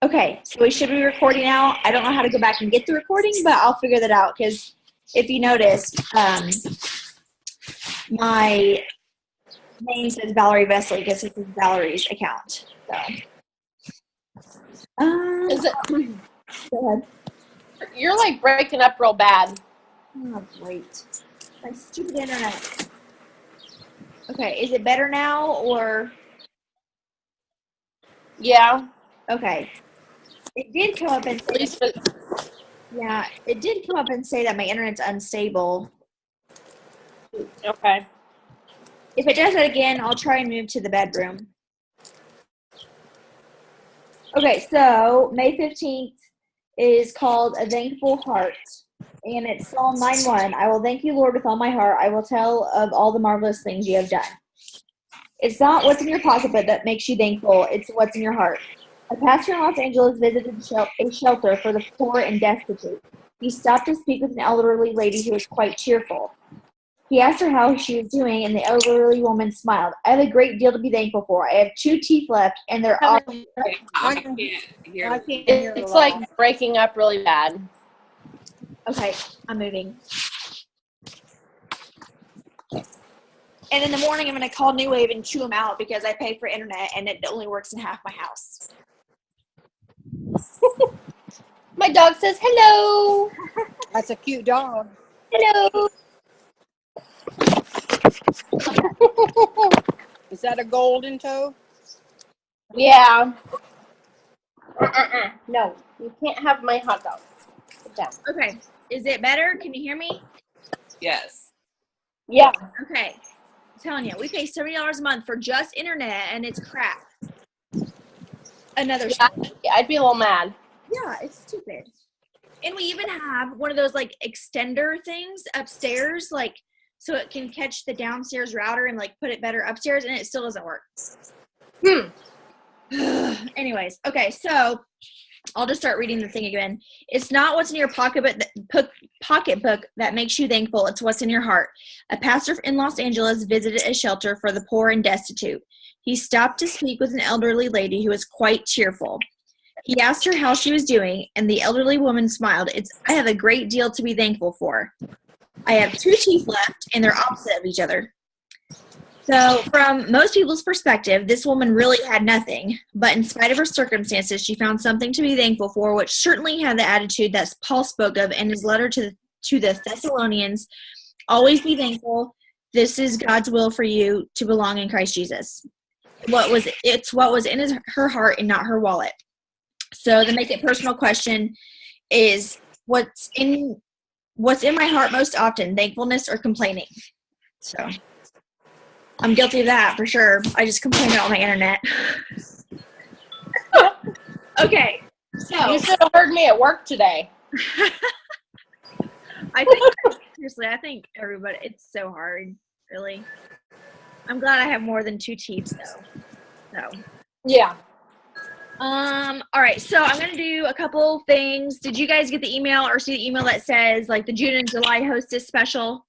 Okay, so we should be recording now. I don't know how to go back and get the recording, but I'll figure that out because if you noticed, my name says Valerie Vesley because this is Valerie's account. So, Is it? Go ahead. You're like breaking up real bad. Oh, great. My stupid internet. Okay, is it better now or? Yeah. Okay. It did come up and At least for, yeah, it did come up and say that my internet's unstable. okay. If it does that again, I'll try and move to the bedroom. Okay, so May 15th is called A Thankful Heart, and it's Psalm 9:1. I will thank you, Lord, with all my heart. I will tell of all the marvelous things you have done. It's not what's in your pocketbook that makes you thankful. It's what's in your heart. A pastor in Los Angeles visited a shelter for the poor and destitute. He stopped to speak with an elderly lady who was quite cheerful. He asked her how she was doing, and the elderly woman smiled. I have a great deal to be thankful for. I have 2 teeth left, and they're all. I can't hear. It's like breaking up really bad. Okay, I'm moving. And in the morning, I'm going to call New Wave and chew them out because I pay for internet, and it only works in half my house. My dog says hello. That's a cute dog. Hello. Is that a golden toe? Yeah. No, you can't have my hot dog. Sit down. Okay, is it better? Can you hear me? Yes. Yeah. Okay, I'm telling you, we pay $70 a month for just internet, and it's crap. Another I'd be a little mad. Yeah, it's stupid. And we even have one of those like extender things upstairs, like so it can catch the downstairs router and like put it better upstairs, and it still doesn't work. Anyways, okay, so I'll just start reading the thing again. It's not what's in your pocketbook that makes you thankful. It's what's in your heart. A pastor in Los Angeles visited a shelter for the poor and destitute. He stopped to speak with an elderly lady who was quite cheerful. He asked her how she was doing, and the elderly woman smiled. I have a great deal to be thankful for. I have 2 teeth left, and they're opposite of each other. So from most people's perspective, this woman really had nothing, but in spite of her circumstances, she found something to be thankful for, which certainly had the attitude that Paul spoke of in his letter to the Thessalonians. Always be thankful. This is God's will for you to belong in Christ Jesus. It's what was in her heart and not her wallet. So the make it personal question is what's in my heart most often, thankfulness or complaining? So I'm guilty of that for sure. I just complain about my internet. Okay. So You should have heard me at work today. I think everybody, it's so hard, really. I'm glad I have more than 2 teeth though. So Yeah. all right, so I'm gonna do a couple things. Did you guys get the email or see the email that says like the June and July hostess special?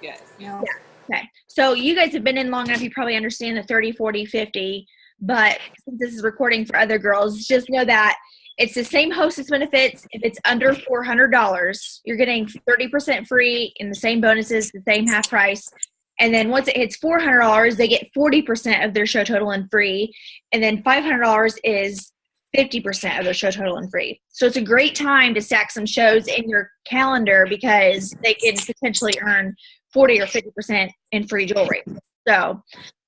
Yes. No. Yeah. Okay, so you guys have been in long enough, you probably understand the 30, 40, 50, but since this is recording for other girls, just know that it's the same hostess benefits. If it's under $400, you're getting 30% free and the same bonuses, the same half price. And then once it hits $400, they get 40% of their show total and free. And then $500 is 50% of their show total and free. So it's a great time to stack some shows in your calendar because they can potentially earn 40 or 50% in free jewelry. So,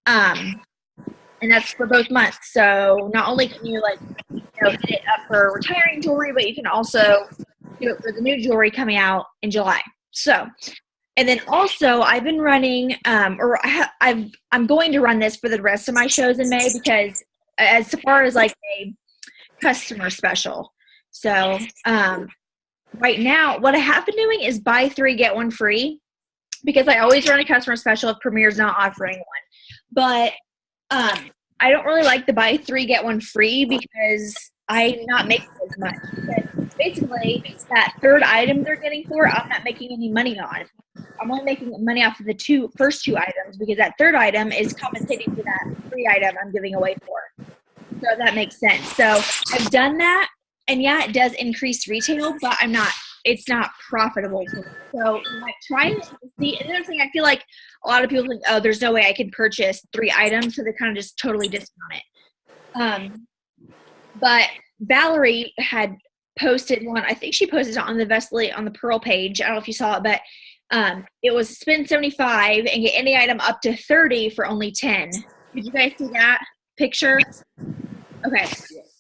and that's for both months. So not only can you hit it up for retiring jewelry, but you can also do it for the new jewelry coming out in July. So, and then also I've been running, I'm going to run this for the rest of my shows in May because as far as like a customer special. So right now, what I have been doing is buy 3, get 1 free because I always run a customer special if Premier's not offering one. But I don't really like the buy 3, get 1 free because I'm not making as much. basically that third item they're getting for, I'm not making any money on. I'm only making money off of the first two items because that third item is compensating for that free item I'm giving away for. So that makes sense. So I've done that, and yeah, it does increase retail, but it's not profitable for me. So I might try it to see. And another thing, I feel like a lot of people think, oh, there's no way I can purchase 3 items, so they kind of just totally discount it. But Valerie had posted one. I think she posted it on the Vesely on the Pearl page. I don't know if you saw it, but it was spend $75 and get any item up to $30 for only $10. Did you guys see that picture? Okay.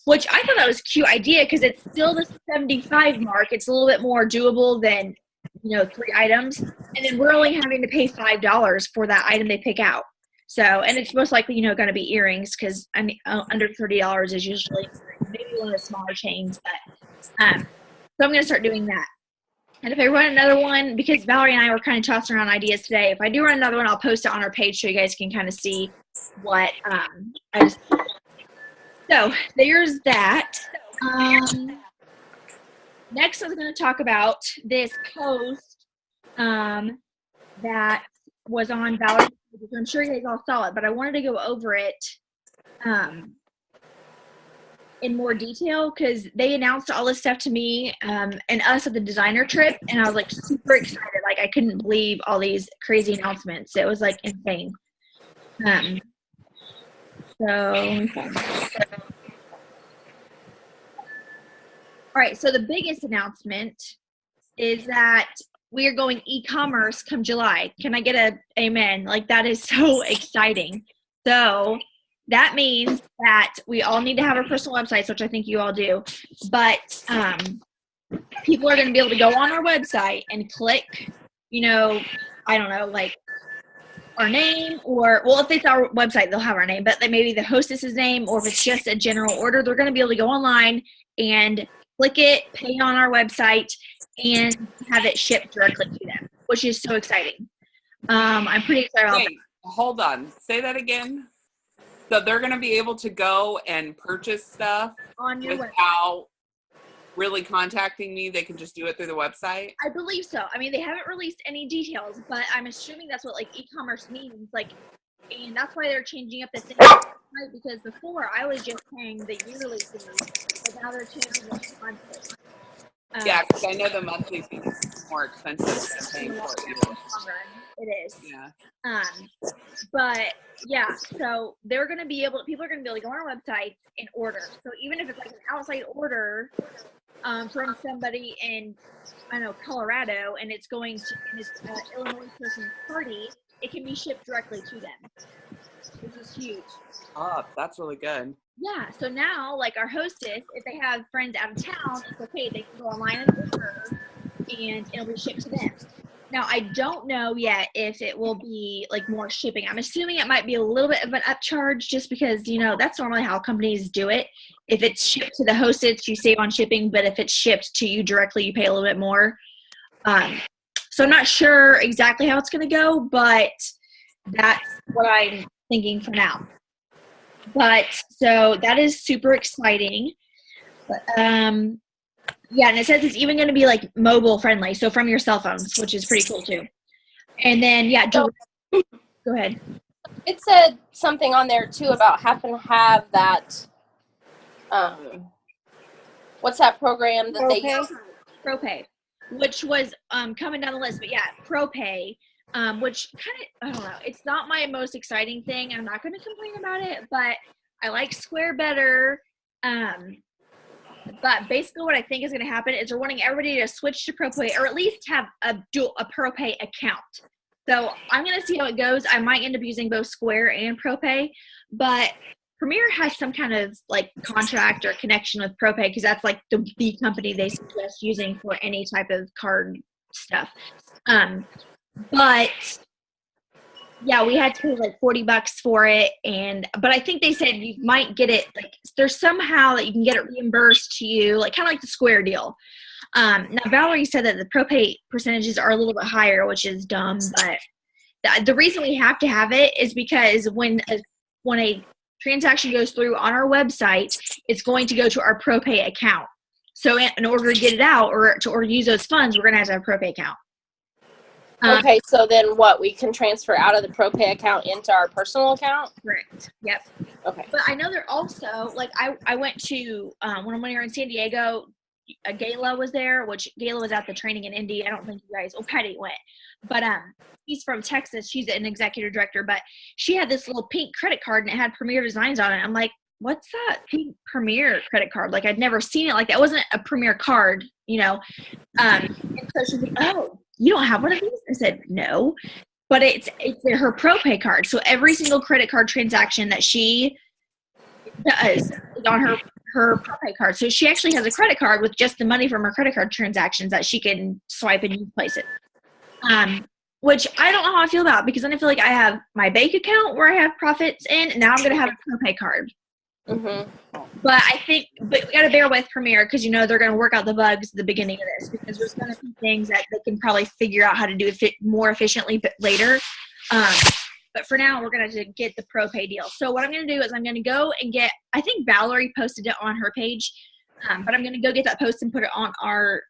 Which I thought that was a cute idea because it's still the 75 mark. It's a little bit more doable than 3 items, and then we're only having to pay $5 for that item they pick out. So, and it's most likely going to be earrings because under $30 is usually maybe one of the smaller chains. But so I'm going to start doing that. And if I run another one, because Valerie and I were kind of tossing around ideas today, if I do run another one, I'll post it on our page so you guys can kind of see what So there's that. Next, I was going to talk about this post that was on Valerie. I'm sure you guys all saw it, but I wanted to go over it in more detail because they announced all this stuff to me and us at the designer trip, and I was like super excited. Like I couldn't believe all these crazy announcements. It was like insane. All right, so the biggest announcement is that we are going e-commerce come July. Can I get a amen? Like that is so exciting. So that means that we all need to have our personal websites, which I think you all do. But people are going to be able to go on our website and click, I don't know, like our name or, well, if it's our website, they'll have our name, but maybe the hostess's name, or if it's just a general order, they're going to be able to go online and click it, pay on our website, and have it shipped directly to them, which is so exciting. I'm pretty excited about that. Hold on. Say that again. So they're going to be able to go and purchase stuff On your without really contacting me. They can just do it through the website? I believe so. I mean, they haven't released any details, but I'm assuming that's what e-commerce means. And that's why they're changing up the thing, right? Because before I was just paying the yearly fee, but now they're changing the monthly. Yeah, because I know the monthly fee is more expensive than paying for it. It is. Yeah. But yeah, so people are going to be able to go on our website and order. So even if it's like an outside order from somebody in, Colorado, and it's going to, and it's an Illinois person's party, it can be shipped directly to them, which is huge. Oh, that's really good. Yeah, so now, our hostess, if they have friends out of town, it's okay. They can go online and order, and it'll be shipped to them. Now, I don't know yet if it will be, more shipping. I'm assuming it might be a little bit of an upcharge just because, that's normally how companies do it. If it's shipped to the hostess, you save on shipping, but if it's shipped to you directly, you pay a little bit more. So I'm not sure exactly how it's going to go, but that's what I'm thinking for now. But so that is super exciting. But, yeah, and it says it's even going to be mobile friendly, so from your cell phones, which is pretty cool too. And then go ahead. It said something on there too about having to have that. What's that program that they use? ProPay, which was coming down the list, but yeah, ProPay. Which I don't know. It's not my most exciting thing. I'm not going to complain about it, but I like Square better. But basically what I think is going to happen is they're wanting everybody to switch to ProPay, or at least have a ProPay account. So I'm going to see how it goes. I might end up using both Square and ProPay, but Premier has some kind of contract or connection with ProPay because that's the company they suggest using for any type of card stuff. But yeah, we had to pay $40 for it, but I think they said you might get it there's somehow that you can get it reimbursed to you, kind of like the Square deal. Now Valerie said that the ProPay percentages are a little bit higher, which is dumb, but the reason we have to have it is because when a transaction goes through on our website, it's going to go to our ProPay account. So in order to get it out or use those funds, we're going to have a ProPay account. Okay, so then what? We can transfer out of the ProPay account into our personal account? Correct. Yep. Okay. But I know they're also, like, I went to, when we were in San Diego, Gayla was there, which Gayla was at the training in Indy. I don't think you guys, Patty went. But she's from Texas. She's an executive director. But she had this little pink credit card, and it had Premier designs on it. I'm like, what's that pink Premier credit card? Like, I'd never seen it like that. It wasn't a Premier card, you know. And so she's like, oh, you don't have one of these? I said, no. But it's her ProPay card. So every single credit card transaction that she does is on her ProPay card. So she actually has a credit card with just the money from her credit card transactions that she can swipe and use places. Which I don't know how I feel about, because then I feel like I have my bank account where I have profits in, and now I'm going to have a ProPay card. Mm-hmm. But we got to bear with Premier, because, you know, they're going to work out the bugs at the beginning of this, because there's going to be things that they can probably figure out how to do more efficiently later. But for now, we're going to get the ProPay deal. So what I'm going to do is I'm going to go and get, I think Valerie posted it on her page, but I'm going to go get that post and put it on our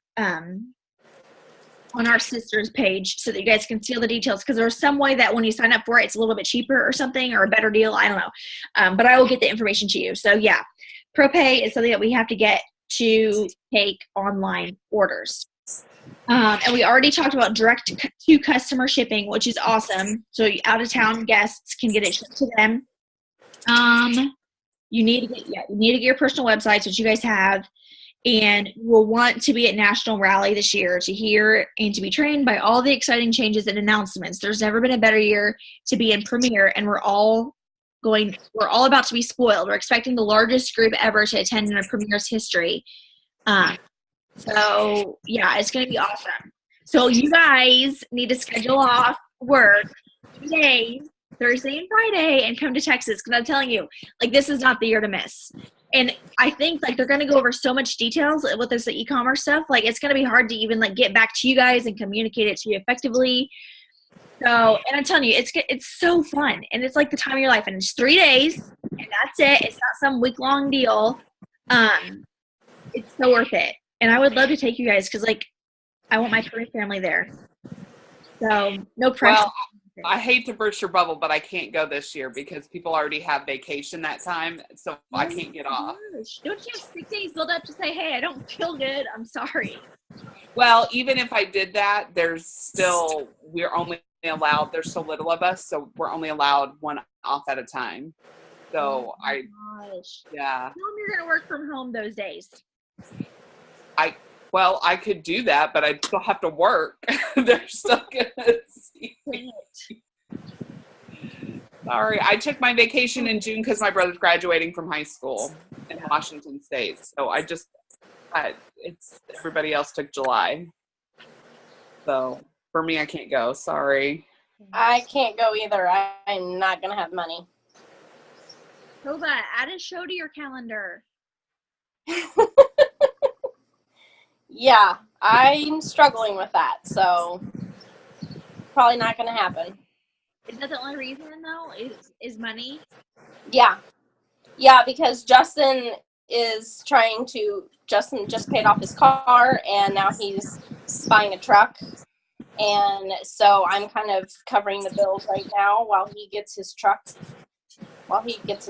sister's page so that you guys can see all the details, because there's some way that when you sign up for it, it's a little bit cheaper or something, or a better deal. I don't know. But I will get the information to you. So yeah, ProPay is something that we have to get to take online orders. And we already talked about direct to customer shipping, which is awesome. So out of town guests can get it shipped to them. You need to get your personal websites, which you guys have. And we'll want to be at National Rally this year to hear and to be trained by all the exciting changes and announcements. There's never been a better year to be in Premier, and we're all about to be spoiled. We're expecting the largest group ever to attend in a Premier's history. So yeah, it's going to be awesome. So you guys need to schedule off work 2 days, Thursday and Friday, and come to Texas, because I'm telling you, like, this is not the year to miss. And I think, like, they're going to go over so much details with this e-commerce stuff. Like, it's going to be hard to even, like, get back to you guys and communicate it to you effectively. So, and I'm telling you, it's so fun. And it's like the time of your life. And it's 3 days, and that's it. It's not some week-long deal. It's so worth it. And I would love to take you guys, because, like, I want my current family there. So, no pressure. Well, I hate to burst your bubble, but I can't go this year because people already have vacation that time, so I can't get off. Don't you have 6 days build up to say, hey, I don't feel good, I'm sorry? Well, even if I did that, there's so little of us, so we're only allowed one off at a time. So yeah. Tell them you're going to work from home those days. Well, I could do that, but I'd still have to work. They're still gonna see me. Sorry, I took my vacation in June because my brother's graduating from high school in Washington State. So it's everybody else took July. So for me, I can't go. Sorry. I can't go either. I'm not gonna have money. Tova, add a show to your calendar. Yeah, I'm struggling with that, so probably not going to happen. Is that the only reason, though? Is money? Yeah, because Justin just paid off his car, and now he's buying a truck, and so I'm kind of covering the bills right now while he gets his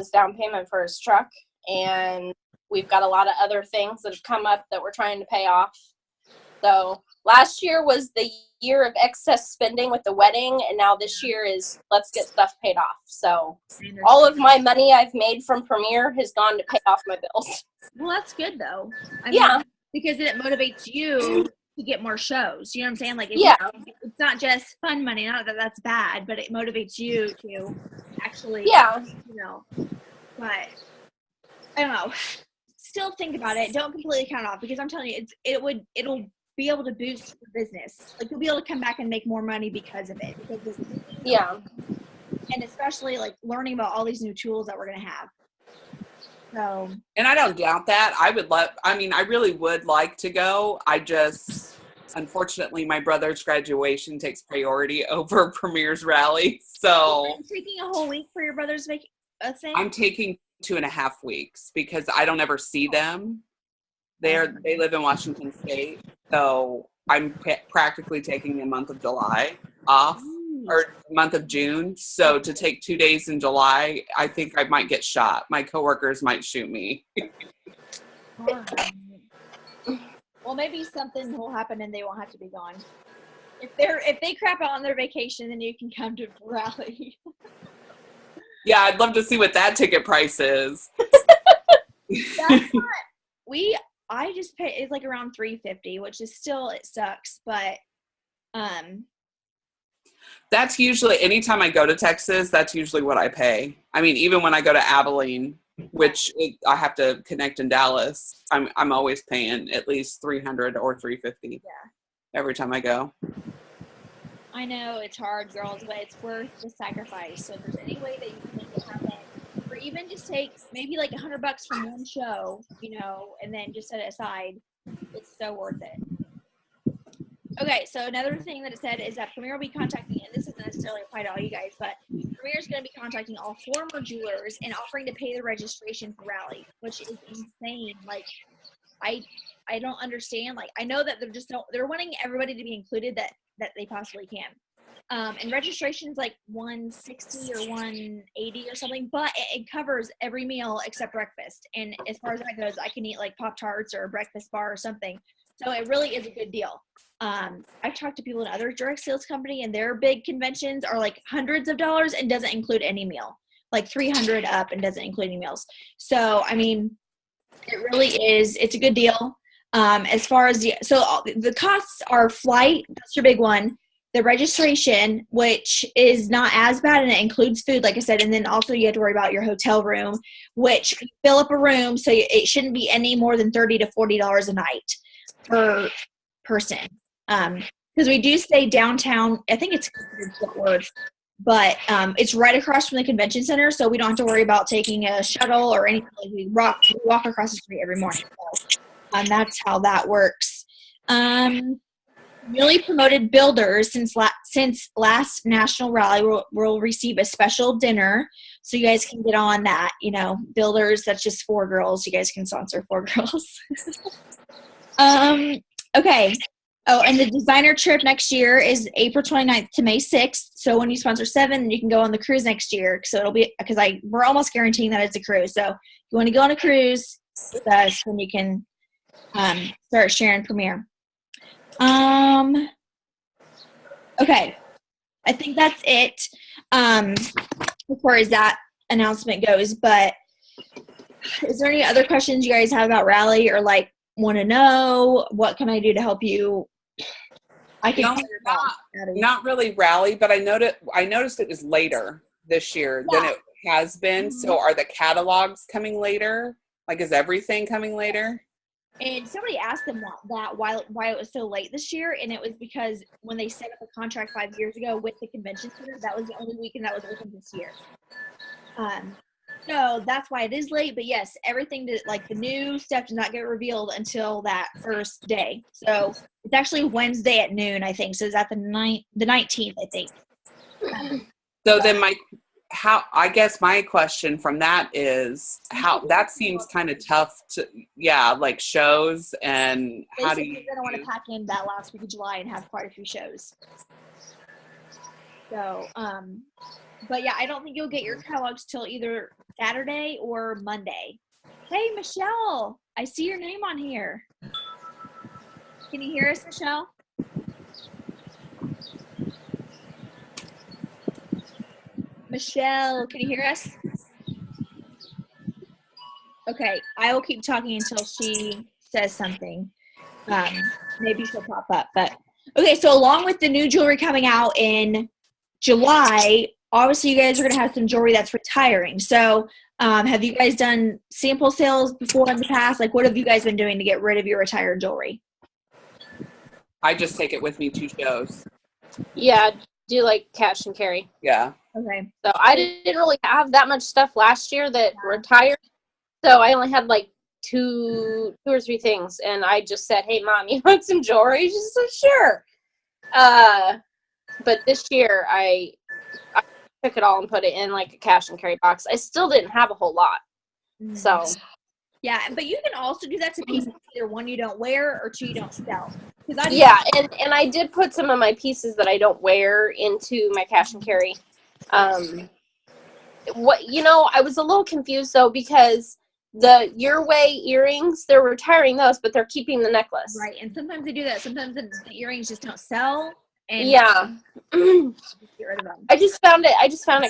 down payment for his truck, and we've got a lot of other things that have come up that we're trying to pay off. So last year was the year of excess spending with the wedding, and now this year is let's get stuff paid off. So all of my money I've made from Premier has gone to pay off my bills. Well, that's good, though. Yeah. Because it motivates you to get more shows. You know what I'm saying? Like, it's not just fun money. Not that that's bad, but it motivates you to actually, but I don't know. Still think about it. Don't completely count it off, because I'm telling you, it'll be able to boost your business. Like, you'll be able to come back and make more money because of it. And especially, like, learning about all these new tools that we're going to have. So. And I don't doubt that. I really would like to go. Unfortunately, my brother's graduation takes priority over Premier's rally. So. Are you taking a whole week for your brother's thing? I'm taking 2.5 weeks because I don't ever see them. They live in Washington State, so I'm practically taking the month of July off, or month of June. So to take 2 days in July, I think I might get shot. My coworkers might shoot me. Well, maybe something will happen and they won't have to be gone. If they crap out on their vacation, then you can come to Raleigh. Yeah, I'd love to see what that ticket price is. That's not, I just pay, it's like around $350, which is still, it sucks, but That's usually, anytime I go to Texas, that's usually what I pay. I mean, even when I go to Abilene, which I have to connect in Dallas, I'm always paying at least $300 or $350 every time I go. I know it's hard, girls, but it's worth the sacrifice. So if there's any way that you can make it happen, or even just take maybe like $100 from one show, and then just set it aside, it's so worth it. Okay, so another thing that it said is that Premier will be contacting, and this doesn't necessarily apply to all you guys, but Premier is going to be contacting all former jewelers and offering to pay the registration for Raleigh, which is insane. Like, I don't understand. Like, I know that they're wanting everybody to be included that they possibly can. And registration's like $160 or $180 or something, but it covers every meal except breakfast. And as far as that goes, I can eat like Pop-Tarts or a breakfast bar or something. So it really is a good deal. I've talked to people in other direct sales company, and their big conventions are like hundreds of dollars and doesn't include any meal, like $300 up and doesn't include any meals. So, I mean, it really is, it's a good deal. As far as the costs are flight, that's your big one. The registration, which is not as bad, and it includes food, like I said, and then also you have to worry about your hotel room, which you fill up a room, so it shouldn't be any more than $30 to $40 a night per person. Because we do stay downtown. I think it's Fort Worth, but it's right across from the convention center, so we don't have to worry about taking a shuttle or anything. Like we walk across the street every morning. So, that's how that works. Newly promoted builders since last National Rally will receive a special dinner, so you guys can get on that. Builders, that's just 4 girls. You guys can sponsor 4 girls. Okay. Oh, and the designer trip next year is April 29th to May 6th. So when you sponsor 7, you can go on the cruise next year. So it'll be, because we're almost guaranteeing that it's a cruise. So if you want to go on a cruise with us, then you can start sharing Premier. Okay. I think that's it as far as that announcement goes. But is there any other questions you guys have about Rally, or like want to know what can I do to help you? I can not really Rally, but I noticed it was later this year than it has been. Mm-hmm. So are the catalogs coming later? Like, is everything coming later? And somebody asked them that why it was so late this year, and it was because when they set up a contract 5 years ago with the convention center, that was the only weekend that was open this year. So that's why it is late. But yes, everything like the new stuff does not get revealed until that first day. So it's actually Wednesday at noon, I think. So is that the 19th, I think. So then I guess my question from that is how that seems kind of tough to, like shows, and how do you? They're gonna want to pack in that last week of July and have quite a few shows. So, but yeah, I don't think you'll get your catalogs till either Saturday or Monday. Hey, Michelle, I see your name on here. Can you hear us, Michelle? Michelle, can you hear us? Okay, I will keep talking until she says something. Maybe she'll pop up. But okay, so along with the new jewelry coming out in July, obviously you guys are going to have some jewelry that's retiring. So have you guys done sample sales before in the past? Like, what have you guys been doing to get rid of your retired jewelry? I just take it with me to shows. Yeah, do like cash and carry. Yeah. Okay. So I didn't really have that much stuff last year that retired. So I only had like two or three things, and I just said, "Hey, Mom, you want some jewelry?" She said, "Sure." But this year I took it all and put it in like a cash and carry box. I still didn't have a whole lot. So Yeah, but you can also do that to pieces, either one you don't wear or two you don't sell. Because I do Yeah, and I did put some of my pieces that I don't wear into my cash and carry. I was a little confused though, because the Your Way earrings, they're retiring those, but they're keeping the necklace. right, and sometimes they do that. Sometimes the earrings just don't sell, and Yeah. get rid of them. I just found it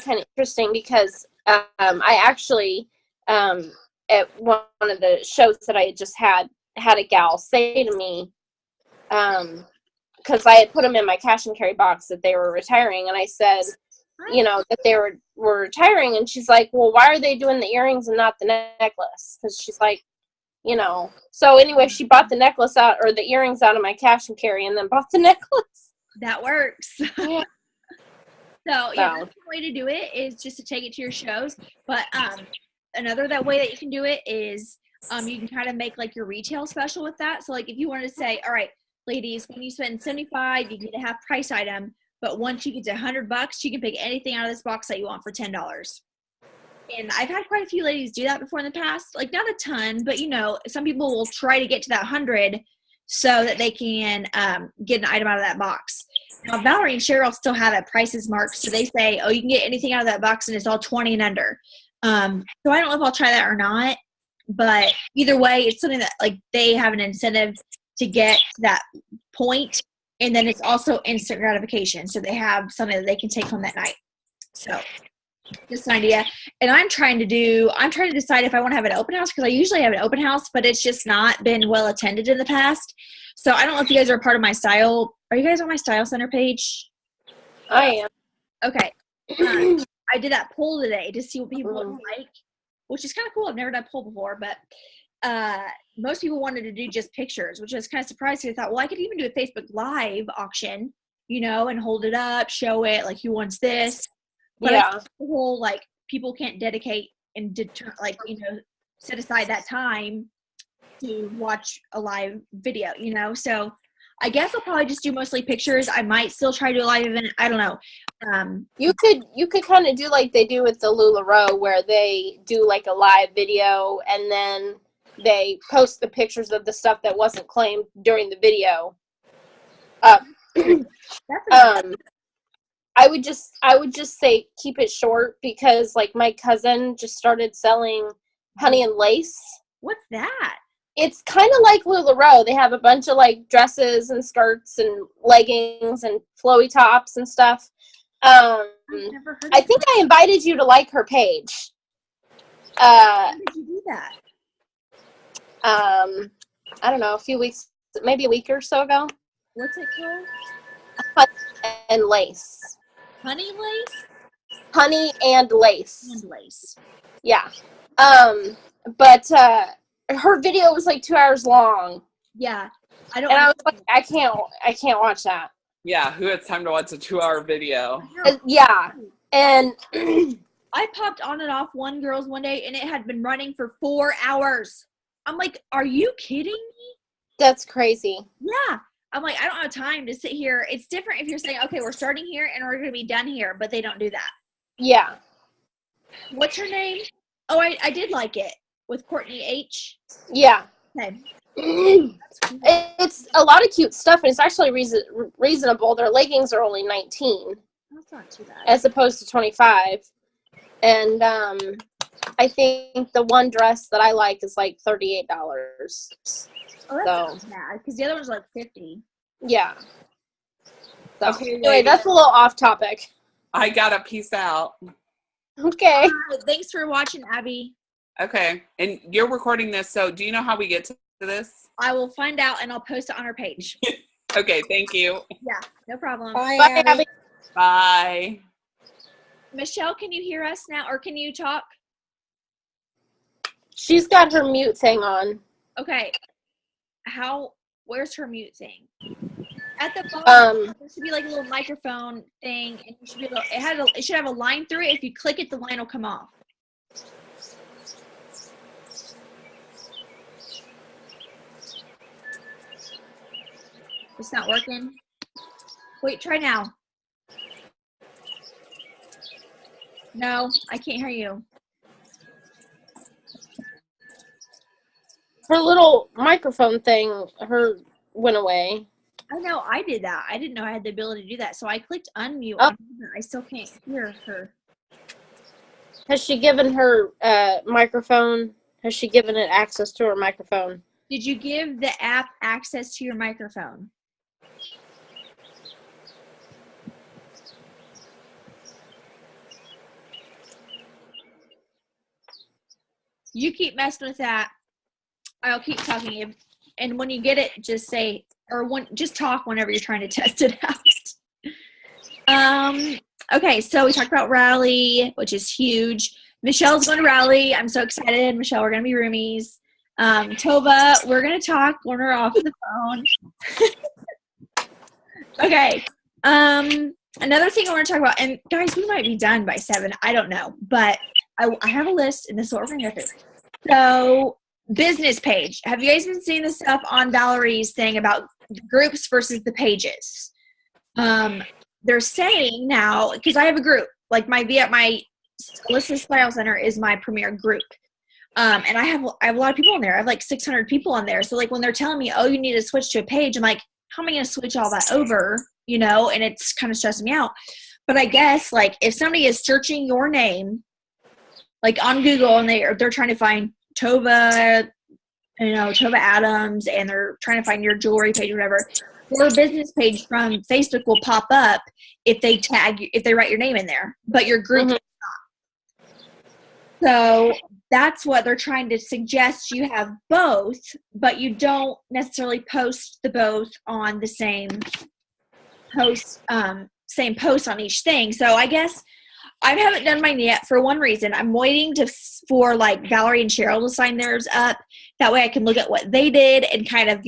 kind of interesting because I actually at one of the shows that I had just had a gal say to me, because I had put them in my cash and carry box that they were retiring, and I said, that they were retiring, and she's like, well, why are they doing the earrings and not the necklace? Because she's like, so anyway, she bought the necklace out, or the earrings out of my cash and carry, and then bought the necklace. That works. Yeah. So yeah, that's one way to do it is just to take it to your shows. But another way that you can do it is you can kind of make like your retail special with that. So like if you wanted to say, all right, ladies, when you spend $75, you get a half price item. But once you get to $100, you can pick anything out of this box that you want for $10. And I've had quite a few ladies do that before in the past. Like not a ton, but some people will try to get to that 100 so that they can get an item out of that box. Now, Valerie and Cheryl still have it prices marked, so they say, oh, you can get anything out of that box, and it's all 20 and under. So I don't know if I'll try that or not, but either way, it's something that like they have an incentive to get to that point, and then it's also instant gratification, so they have something that they can take home that night. So just an idea. And I'm trying to decide if I want to have an open house, because I usually have an open house, but it's just not been well attended in the past. So I don't know if you guys are part of my style. Are you guys on my Style Center page? I am. Okay. I did that poll today to see what people would like, which is kind of cool. I've never done a poll before, but most people wanted to do just pictures, which I was kind of surprised. I thought, well, I could even do a Facebook Live auction, and hold it up, show it, like, who wants this. But Yeah. the whole, like, people can't dedicate and set aside that time to watch a live video, So I guess I'll probably just do mostly pictures. I might still try to do a live event. I don't know. You could kind of do like they do with the LuLaRoe, where they do like a live video and then they post the pictures of the stuff that wasn't claimed during the video. I would just say keep it short, because like my cousin just started selling Honey and Lace. What's that? It's kind of like LuLaRoe. They have a bunch of like dresses and skirts and leggings and flowy tops and stuff. I've never heard I think I invited you to like her page. How did you do that? I don't know, maybe a week or so ago. What's it called? Honey and Lace. Honey Lace? Honey and Lace. And Lace. Yeah. But her video was like 2 hours long. Yeah. I was like, I can't watch that. Yeah, who has time to watch a 2-hour video? Yeah. And I popped on and off one girl's one day, and it had been running for 4 hours. I'm like, are you kidding me? That's crazy. Yeah. I'm like, I don't have time to sit here. It's different if you're saying, okay, we're starting here and we're going to be done here, but they don't do that. Yeah. What's her name? Oh, I did like it with Courtney H. Yeah. Okay. It's a lot of cute stuff, and it's actually reasonable. Their leggings are only $19. That's not too bad. As opposed to $25. And I think the one dress that I like is like $38. Oh, that's not bad, because the other one's like $50. Yeah. So, Okay, anyway, that's a little off topic. I gotta peace out. Okay. Thanks for watching, Abby. Okay, and you're recording this, so do you know how we get to this? I will find out, and I'll post it on our page. Okay, thank you. Yeah, no problem. Bye, Bye, Abby. Abby. Bye. Michelle, can you hear us now, or can you talk? She's got her mute thing on. Okay. Where's her mute thing? At the bottom, there should be like a little microphone thing, and you should be it should have a line through it. If you click it, the line will come off. It's not working. Wait, try now. No, I can't hear you. Her little microphone thing, went away. I know I did that. I didn't know I had the ability to do that. So I clicked unmute Oh. on her. I still can't hear her. Has she given her microphone? Has she given it access to her microphone? Did you give the app access to your microphone? You keep messing with that. I'll keep talking. And when you get it, just say, just talk whenever you're trying to test it out. Okay, so we talked about Rally, which is huge. Michelle's going to Rally. I'm so excited. Michelle, we're going to be roomies. Tova, we're going to talk when we're off the phone. Okay. Another thing I want to talk about, and guys, we might be done by 7. I don't know, but I have a list, and this is what we're going to go through. So, business page. Have you guys been seeing the stuff on Valerie's thing about groups versus the pages? They're saying now, because I have a group, like my Alyssa Style Center is my premier group. And I have a lot of people in there. I have like 600 people on there. So like when they're telling me, oh, you need to switch to a page, I'm like, how am I going to switch all that over? And it's kind of stressing me out. But I guess like if somebody is searching your name, like on Google, and they're trying to find Tova, Tova Adams, and they're trying to find your jewelry page or whatever, your business page from Facebook will pop up if they write your name in there, but your group is not. So that's what they're trying to suggest. You have both, but you don't necessarily post the both on the same post on each thing. So I guess I haven't done mine yet for one reason. I'm waiting for like Valerie and Cheryl to sign theirs up. That way I can look at what they did and kind of,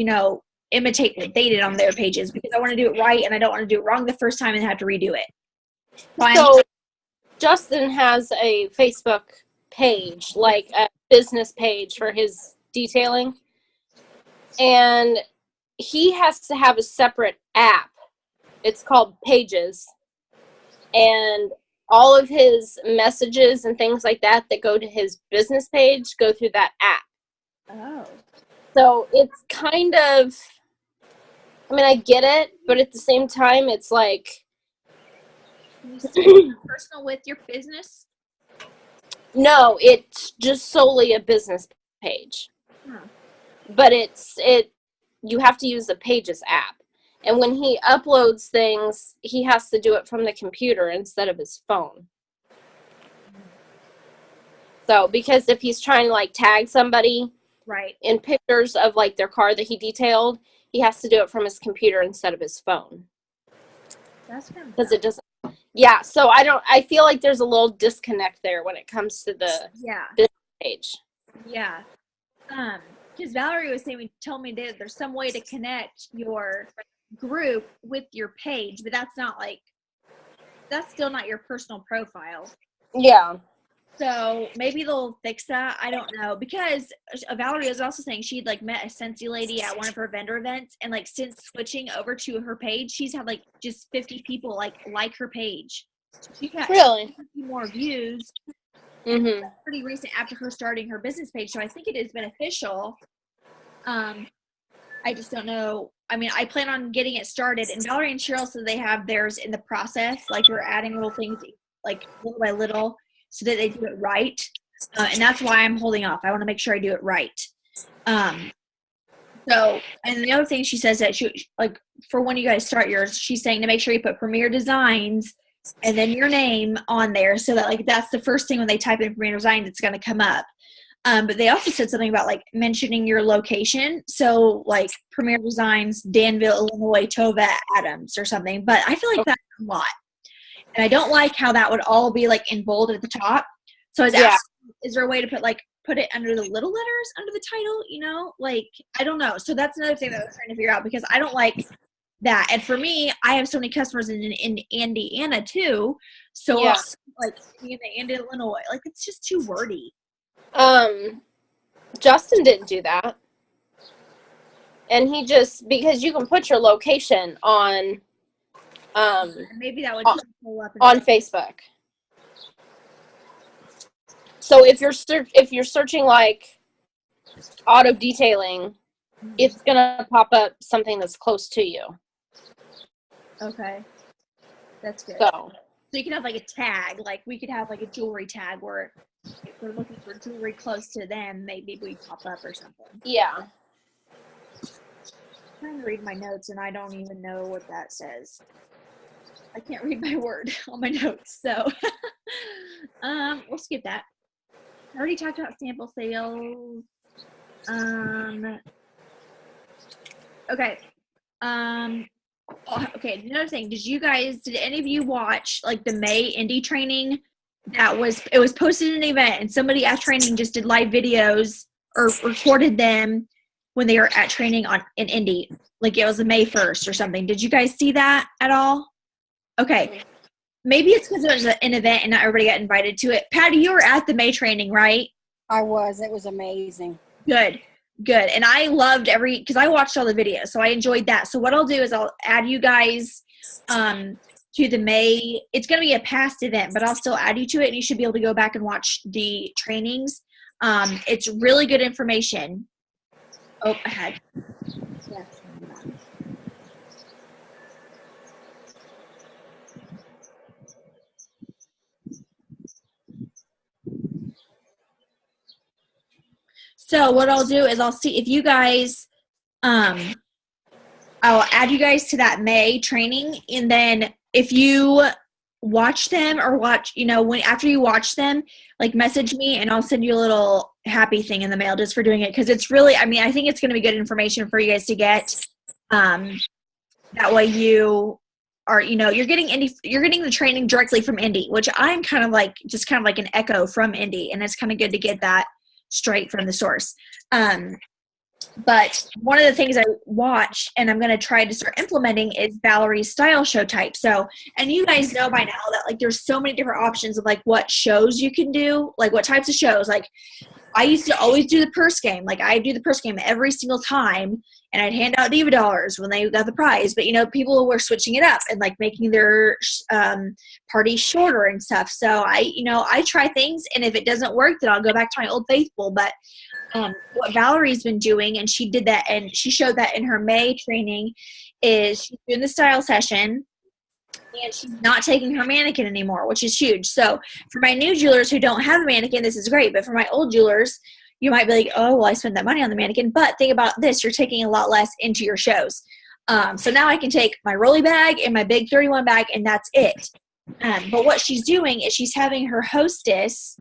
imitate what they did on their pages, because I want to do it right and I don't want to do it wrong the first time and have to redo it. So Justin has a Facebook page, like a business page for his detailing, and he has to have a separate app. It's called Pages, and all of his messages and things like that go to his business page go through that app. Oh. So it's kind of, I get it, but at the same time, it's like personal with your business? No, it's just solely a business page. But you have to use the Pages app. And when he uploads things, he has to do it from the computer instead of his phone. So, because if he's trying to like tag somebody right in pictures of like their car that he detailed, he has to do it from his computer instead of his phone. That's kind of because it doesn't. Yeah, so I feel like there's a little disconnect there when it comes to the business page. Yeah. Because Valerie was told me that there's some way to connect your group with your page, but that's still not your personal profile. Yeah. So maybe they'll fix that. I don't know, because Valerie was also saying she'd like met a Scentsy lady at one of her vendor events, and like since switching over to her page, she's had like just 50 people like her page. So she's had really 50 more views. Mm-hmm. Pretty recent after her starting her business page, so I think it is beneficial. I just don't know. I plan on getting it started, and Valerie and Cheryl said they have theirs in the process. Like we're adding little things, like little by little, so that they do it right. And that's why I'm holding off. I want to make sure I do it right. So, and the other thing she says that she, like, for when you guys start yours, she's saying to make sure you put Premier Designs and then your name on there, so that like that's the first thing when they type in Premier Designs, it's going to come up. But they also said something about like mentioning your location. So like Premier Designs, Danville, Illinois, Tova Adams or something. But I feel like that's a lot. And I don't like how that would all be like in bold at the top. So I was asking, is there a way to put it under the little letters under the title, like, I don't know. So that's another thing that I was trying to figure out, because I don't like that. And for me, I have so many customers in Indiana too. So like Indiana, Illinois, like it's just too wordy. Justin didn't do that. And he just, because you can put your location on maybe that would pull up on Facebook. So if you're searching like auto detailing, it's gonna pop up something that's close to you. Okay. That's good. So So you can have like a tag, like we could have like a jewelry tag where if we're looking for jewelry close to them, maybe we pop up or something. yeah. I'm trying to read my notes and I don't even know what that says. I can't read my word on my notes, so we'll skip that. I already talked about sample sales. Okay. Okay, another thing. Did any of you watch like the May indie training? It was posted in an event and somebody at training just did live videos or recorded them when they were at training in Indy. Like it was May 1st or something. Did you guys see that at all? Okay. Maybe it's because it was an event and not everybody got invited to it. Patty, you were at the May training, right? I was. It was amazing. Good. And I loved because I watched all the videos, so I enjoyed that. So what I'll do is I'll add you guys to the May. It's going to be a past event, but I'll still add you to it, and you should be able to go back and watch the trainings. It's really good information. Oh, I had. Yeah. So what I'll do is I'll see if you guys, I'll add you guys to that May training, and then if you watch them or after you watch them, like message me and I'll send you a little happy thing in the mail just for doing it, because it's really, I think it's going to be good information for you guys to get. That way you are, you're getting the training directly from Indy, which I'm kind of like an echo from Indy, and it's kind of good to get that straight from the source. But one of the things I watch and I'm going to try to start implementing is Valerie's style show type. So, and you guys know by now that like there's so many different options of like what shows you can do, like what types of shows. Like I used to always do the purse game. Like I do the purse game every single time, and I'd hand out Diva dollars when they got the prize. But people were switching it up and like making their party shorter and stuff. So I try things, and if it doesn't work, then I'll go back to my old faithful. But what Valerie's been doing, and she did that, and she showed that in her May training, is she's doing the style session, and she's not taking her mannequin anymore, which is huge. So for my new jewelers who don't have a mannequin, this is great. But for my old jewelers, you might be like, oh, well, I spent that money on the mannequin. But think about this. You're taking a lot less into your shows. So now I can take my rolly bag and my big 31 bag, and that's it. But what she's doing is she's having her hostess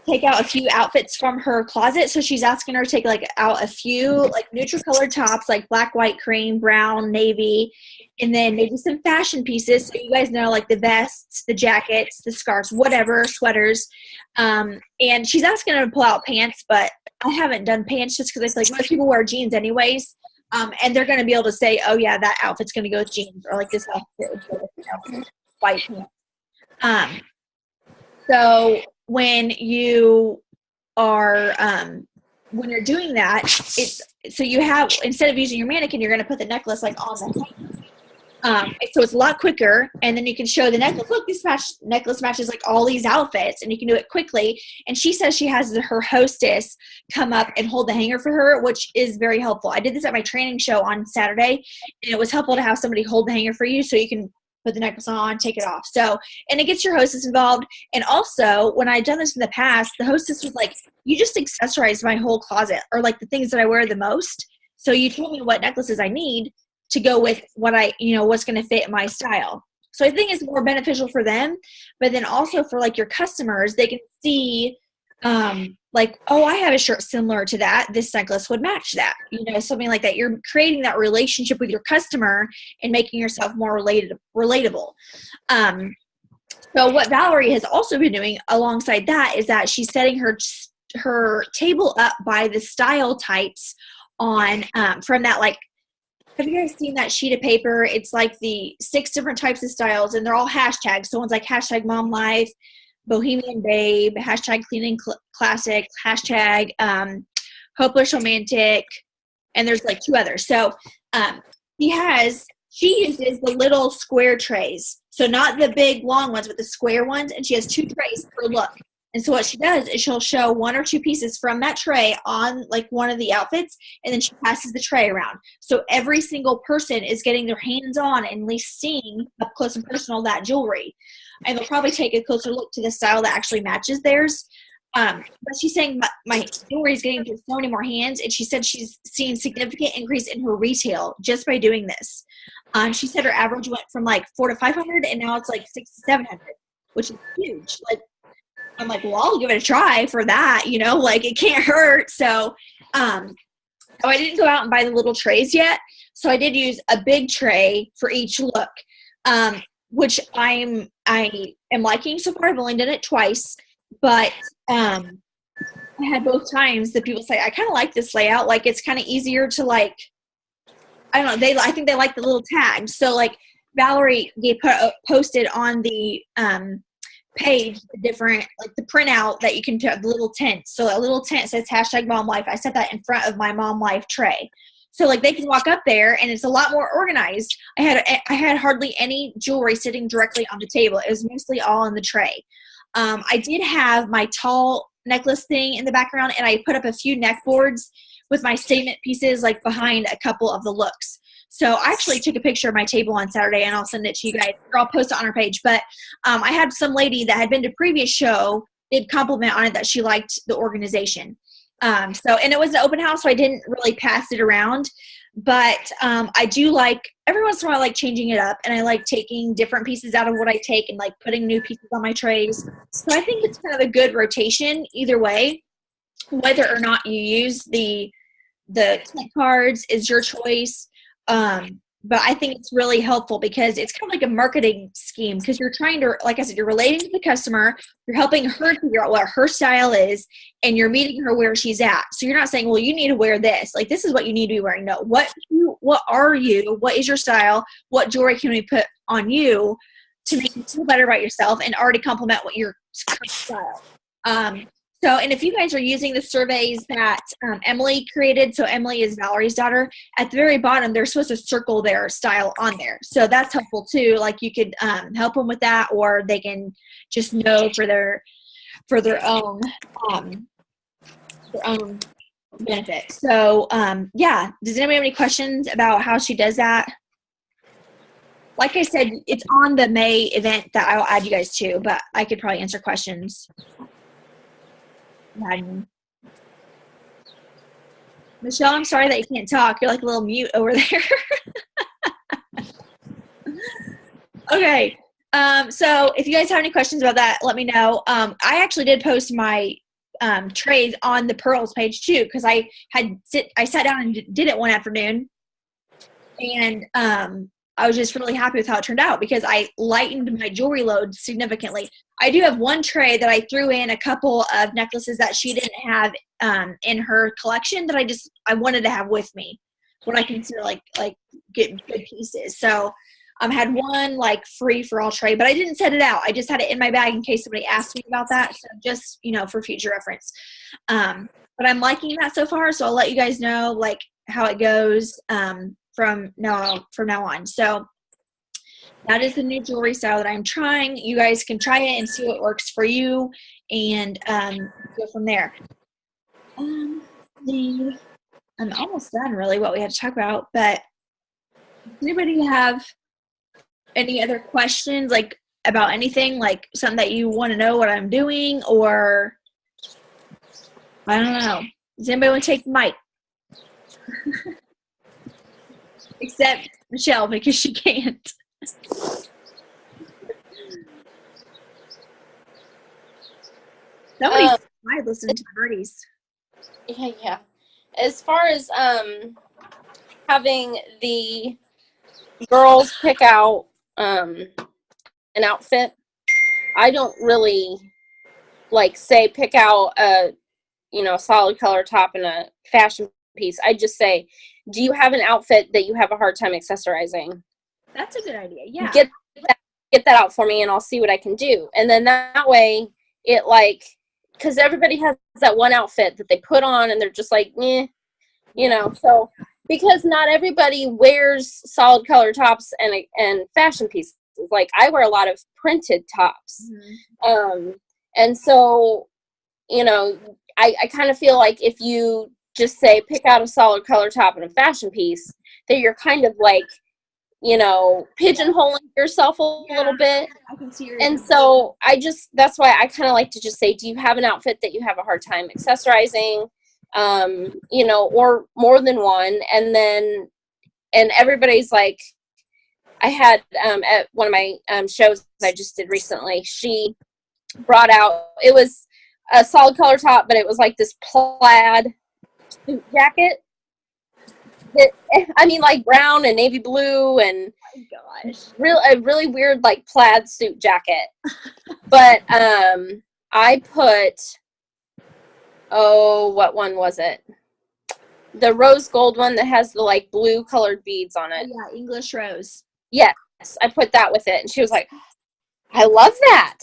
take out a few outfits from her closet. So she's asking her to take out a few neutral colored tops, like black, white, cream, brown, navy, and then maybe some fashion pieces. So you guys know, like the vests, the jackets, the scarves, whatever, sweaters. And she's asking her to pull out pants, but I haven't done pants just because I feel like most people wear jeans anyways. And they're going to be able to say, oh yeah, that outfit's going to go with jeans, or like this outfit would go with white pants. So when you are when you're doing that, so you have, instead of using your mannequin, you're going to put the necklace on the hanger. So it's a lot quicker, and then you can show the necklace. Look, this necklace matches all these outfits, and you can do it quickly. And she says she has her hostess come up and hold the hanger for her, which is very helpful. I did this at my training show on Saturday, and it was helpful to have somebody hold the hanger for you so you can put the necklace on, take it off. So, and it gets your hostess involved. And also, when I'd done this in the past, the hostess was like, you just accessorized my whole closet, or the things that I wear the most. So you told me what necklaces I need to go with what what's going to fit my style. So I think it's more beneficial for them, but then also for your customers, they can see oh, I have a shirt similar to that. This necklace would match that, something like that. You're creating that relationship with your customer and making yourself more relatable. So what Valerie has also been doing alongside that is that she's setting her table up by the style types on from that have you guys seen that sheet of paper? It's the 6 different types of styles, and they're all hashtags. So one's hashtag mom life, bohemian babe, hashtag clean and classic, hashtag hopeless romantic, and there's 2 others. So she uses the little square trays. So not the big long ones, but the square ones. And she has 2 trays per look. And so what she does is she'll show 1 or 2 pieces from that tray on like one of the outfits, and then she passes the tray around. So every single person is getting their hands on and at least seeing up close and personal that jewelry. And they'll probably take a closer look to the style that actually matches theirs. But she's saying my jewelry is getting to so many more hands, and she said she's seen significant increase in her retail just by doing this. She said her average went from like 400 to 500, and now it's like 600 to 700, which is huge. Like, I'm like, well, I'll give it a try for that, you know, like it can't hurt. So, I didn't go out and buy the little trays yet. So I did use a big tray for each look, which I am liking so far. I've only done it twice, but I had both times that people say, I kind of like this layout. Like, it's kind of easier to like, I don't know. I think they like the little tags. So like Valerie posted on the, page, the different, like the printout that you can put the little tent. So a little tent says #MomLife. I set that in front of my Mom Life tray. So like they can walk up there and it's a lot more organized. I had hardly any jewelry sitting directly on the table. It was mostly all in the tray. I did have my tall necklace thing in the background, and I put up a few neck boards with my statement pieces like behind a couple of the looks. So I actually took a picture of my table on Saturday, and I'll send it to you guys, or I'll post it on our page. But I had some lady that had been to previous show did compliment on it that she liked the organization. And it was an open house, so I didn't really pass it around. But I do like, every once in a while, I like changing it up, and I like taking different pieces out of what I take and like putting new pieces on my trays. So I think it's kind of a good rotation either way. Whether or not you use the tent cards is your choice. But I think it's really helpful because it's kind of like a marketing scheme, because you're trying to, like I said, you're relating to the customer, you're helping her figure out what her style is, and you're meeting her where she's at. So you're not saying, well, you need to wear this. Like, this is what you need to be wearing. No, what are you? What is your style? What jewelry can we put on you to make you feel better about yourself and already complement what your current style? And if you guys are using the surveys that Emily created, so Emily is Valerie's daughter, at the very bottom, they're supposed to circle their style on there. So that's helpful too. Like, you could help them with that, or they can just know for their own benefit. So yeah, does anybody have any questions about how she does that? Like I said, it's on the May event that I'll add you guys to, but I could probably answer questions. Michelle, I'm sorry that you can't talk. You're like a little mute over there. Okay. So if you guys have any questions about that, let me know. I actually did post my trays on the Pearls page too, because I sat down and did it one afternoon, and I was just really happy with how it turned out because I lightened my jewelry load significantly. I do have one tray that I threw in a couple of necklaces that she didn't have in her collection that I wanted to have with me, what I consider like good pieces. So I had one like free for all tray, but I didn't set it out. I just had it in my bag in case somebody asked me about that. So just, for future reference. But I'm liking that so far. So I'll let you guys know like how it goes from now on. So that is the new jewelry style that I'm trying. You guys can try it and see what works for you, and go from there. I'm almost done really what we had to talk about, but does anybody have any other questions like about anything, like something that you want to know what I'm doing, or I don't know. Does anybody want to take the mic? Except Michelle, because she can't. Somebody might listen to Birdie's. Yeah. As far as having the girls pick out an outfit, I don't really say pick out a solid color top and a fashion piece. I just say, do you have an outfit that you have a hard time accessorizing? That's a good idea. Yeah. Get that out for me and I'll see what I can do. And then that way it because everybody has that one outfit that they put on and they're just like, so because not everybody wears solid color tops and fashion pieces. pieces. Like I wear a lot of printed tops. Mhm. And so, you know, I kind of feel like if you just say pick out a solid color top and a fashion piece, that you're kind of like, you know, pigeonholing yourself a little bit. I can see your And so that's why I kind of like to just say, do you have an outfit that you have a hard time accessorizing? You know, or more than one. And then, and everybody's like, I had, at one of my shows I just did recently, she brought out, it was a solid color top, but it was like this plaid suit jacket. That, I mean, like brown and navy blue and oh my gosh. a really weird like plaid suit jacket. But I put, what one was it? The rose gold one that has the like blue colored beads on it. Yeah, English rose. Yes, I put that with it, and she was like, I love that.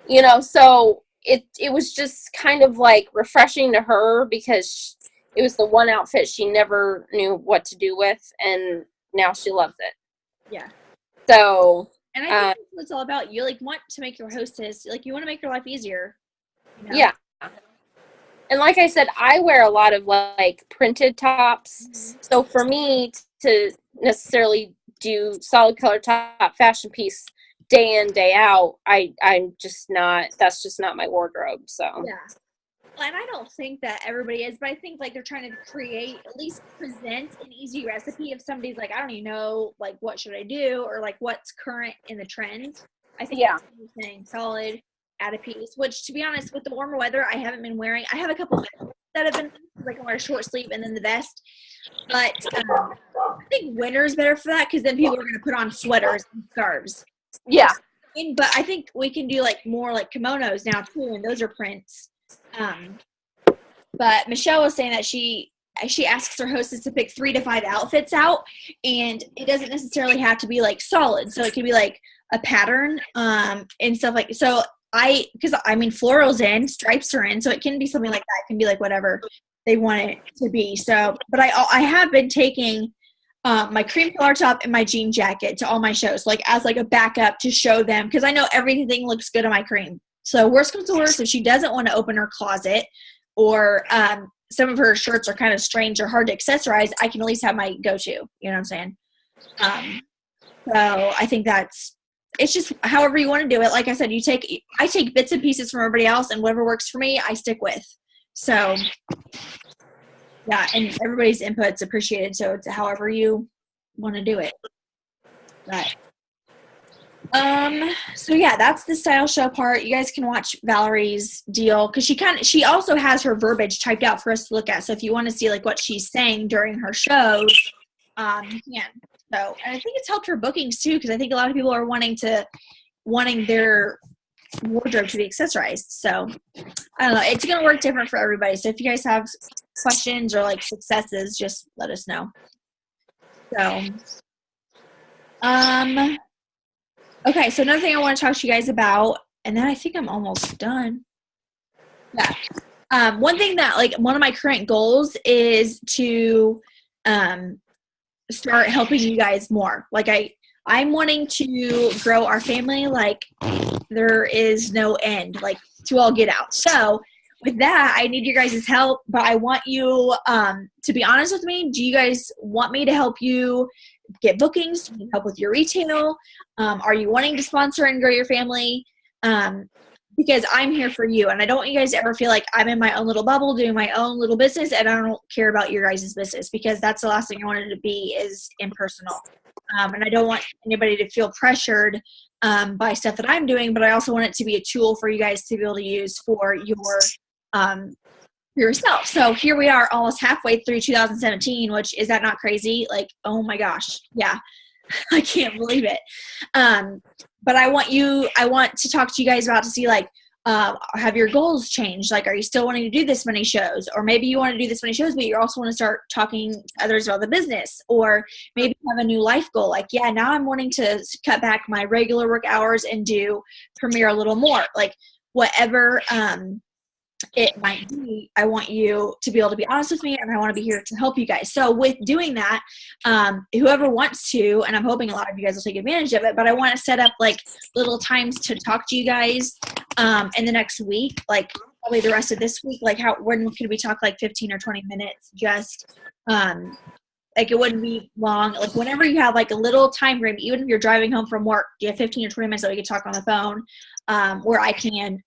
You know, so it was just kind of like refreshing to her because it was the one outfit she never knew what to do with, and now she loves it. Yeah. So, And I think that's what it's all about. You like want to make your hostess, like you want to make your life easier. You know? yeah. And like I said, I wear a lot of like printed tops. So for me to necessarily do solid color top fashion piece day in, day out, I'm just not, that's just not my wardrobe. So Yeah. And I don't think that everybody is, but I think like they're trying to create, at least present an easy recipe if somebody's like, I don't even know, like, what should I do? Or like, what's current in the trend. I think that's what you're saying, solid, add a piece, which to be honest, with the warmer weather, I haven't been wearing, I have a couple that have been, like I wear a short sleeve and then the vest. But I think winter is better for that because then people are going to put on sweaters and scarves. yeah. But I think we can do like more like kimonos now too, and those are prints. But Michelle was saying that she asks her hostess to pick 3 to 5 outfits out, and it doesn't necessarily have to be like solid. So it could be like a pattern, and stuff like so. Because I mean, florals in, stripes are in, so it can be something like that. It can be like whatever they want it to be. So, but I have been taking my cream color top and my jean jacket to all my shows, like as like a backup to show them, because I know everything looks good on my cream. So worst comes to worst, if she doesn't want to open her closet, or some of her shirts are kind of strange or hard to accessorize, I can at least have my go-to. You know what I'm saying? So I think it's just however you want to do it. Like I said, I take bits and pieces from everybody else, and whatever works for me, I stick with. So yeah, and everybody's input's appreciated. So it's however you want to do it. But so yeah, that's the style show part. You guys can watch Valerie's deal because she also has her verbiage typed out for us to look at. So if you want to see like what she's saying during her shows, you can. So, and I think it's helped her bookings too, because I think a lot of people are wanting their wardrobe to be accessorized. So I don't know. It's going to work different for everybody. So if you guys have questions or like successes, just let us know. So, okay. So another thing I want to talk to you guys about, and then I think I'm almost done. Yeah. One thing that like one of my current goals is to, start helping you guys more. Like I'm wanting to grow our family like there is no end, like to all get out. So with that, I need your guys' help, but I want you to be honest with me. Do you guys want me to help you get bookings? Do you need help with your retail? Are you wanting to sponsor and grow your family? Because I'm here for you, and I don't want you guys to ever feel like I'm in my own little bubble doing my own little business and I don't care about your guys' business, because that's the last thing I wanted to be is impersonal. And I don't want anybody to feel pressured by stuff that I'm doing, but I also want it to be a tool for you guys to be able to use for yourself. So here we are almost halfway through 2017, which is that not crazy? Like, oh my gosh. Yeah. I can't believe it. But I want to talk to you guys about to see like, have your goals changed? Like, are you still wanting to do this many shows? Or maybe you want to do this many shows, but you also want to start talking to others about the business, or maybe you have a new life goal. Like, yeah, now I'm wanting to cut back my regular work hours and do Premiere a little more, like whatever, it might be, I want you to be able to be honest with me, and I want to be here to help you guys. So with doing that, whoever wants to, and I'm hoping a lot of you guys will take advantage of it, but I want to set up like little times to talk to you guys in the next week, like probably the rest of this week. Like when could we talk like 15 or 20 minutes? Just like it wouldn't be long. Like whenever you have like a little time frame, even if you're driving home from work, you have 15 or 20 minutes that we can talk on the phone, where I can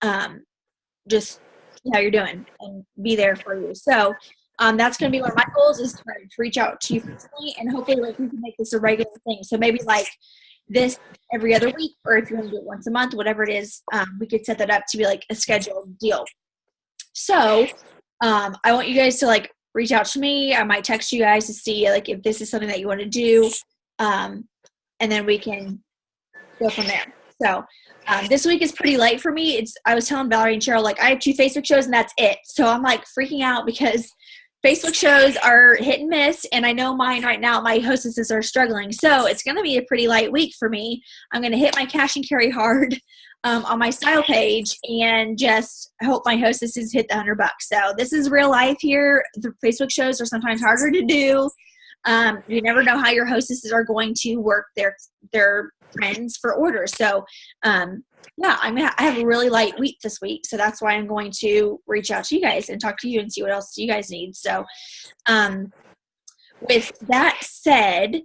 just see how you're doing and be there for you. So that's going to be one of my goals, is to reach out to you personally, and hopefully like we can make this a regular thing. So maybe like this every other week, or if you want to do it once a month, whatever it is, we could set that up to be like a scheduled deal. So I want you guys to like reach out to me. I might text you guys to see like if this is something that you want to do, and then we can go from there. So this week is pretty light for me. I was telling Valerie and Cheryl, like I have 2 Facebook shows and that's it. So I'm like freaking out because Facebook shows are hit and miss, and I know mine right now, my hostesses are struggling. So it's going to be a pretty light week for me. I'm going to hit my cash and carry hard on my style page, and just hope my hostesses hit the $100. So this is real life here. The Facebook shows are sometimes harder to do. You never know how your hostesses are going to work their friends for orders. So yeah, I have a really light week this week, so that's why I'm going to reach out to you guys and talk to you and see what else you guys need. So with that said,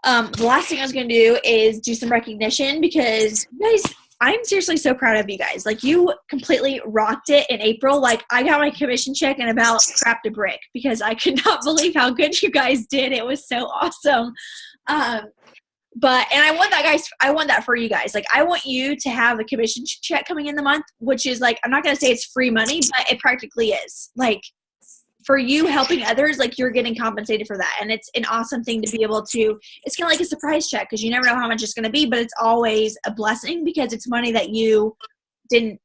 the last thing I was going to do is do some recognition, because you guys, I'm seriously so proud of you guys. Like, you completely rocked it in April. Like, I got my commission check and about crapped a brick because I could not believe how good you guys did. It was so awesome. And I want that, guys. I want that for you guys. Like, I want you to have a commission check coming in the month, which is like, I'm not going to say it's free money, but it practically is. Like, for you helping others, like, you're getting compensated for that. And it's an awesome thing to be able to, it's kind of like a surprise check, because you never know how much it's going to be, but it's always a blessing because it's money that you didn't